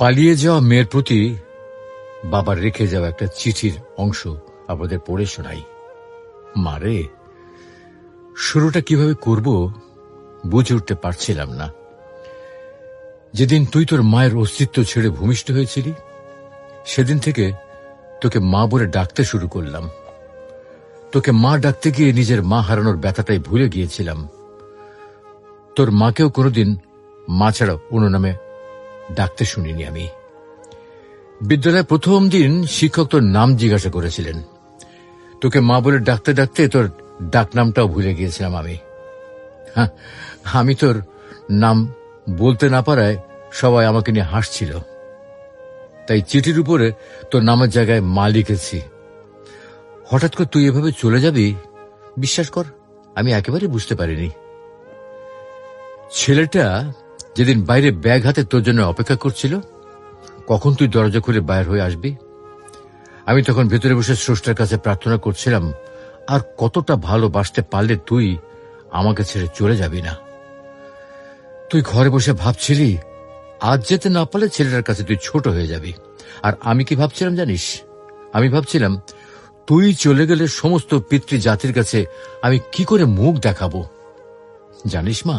পালিয়ে যাওয়া মেয়ের প্রতি বাবার রেখে যাওয়া একটা চিঠির অংশ আপনাদের পড়ে শোনাই। মারে, শুরুটা কিভাবে করব বুঝে উঠতে পারছিলাম না। যেদিন তুই তোর মায়ের অস্তিত্ব ছেড়ে ভূমিষ্ঠ হয়েছিলি, সেদিন থেকে তোকে মা বলে ডাকতে শুরু করলাম। তোকে মা ডাকতে গিয়ে নিজের মা হারানোর ব্যথাটাই ভুলে গিয়েছিলাম। তোর মাকেও কোনোদিন মা ছাড়া অন্য নামে ডাকতে শুনিনি আমি। বিদ্যালয়ে প্রথম দিন শিক্ষক তোর নাম জিজ্ঞাসা করেছিলেন। তোকে মা বলে ডাকতে ডাকতে তোর ডাক নামটাও ভুলে গিয়েছিলাম আমি। আমি তোর নাম বলতে না পারায় সবাই আমাকে নিয়ে হাসছিল, তাই চিঠির উপরে তোর নামের জায়গায় মা লিখেছি। হঠাৎ করে তুই এভাবে চলে যাবি, বিশ্বাস কর আমি একেবারে বুঝতে পারিনি। ছেলেটা যেদিন বাইরে ব্যাগ হাতে তোর জন্য অপেক্ষা করছিল, কখন তুই দরজা খুলে বাইর হয়ে আসবি, আমি তখন ভেতরে বসে স্রষ্টার কাছে প্রার্থনা করছিলাম আর কতটা ভালোবাসতে পারলে তুই আমাকে ছেড়ে চলে যাবি না। তুই ঘরে বসে ভাবছিলি আজ যেতে না পারলে ছেলেটার কাছে তুই ছোট হয়ে যাবি। আর আমি কি ভাবছিলাম জানিস? আমি ভাবছিলাম তুই চলে গেলে সমস্ত পিতৃ জাতির কাছে আমি কি করে মুখ দেখাবো। জানিস মা,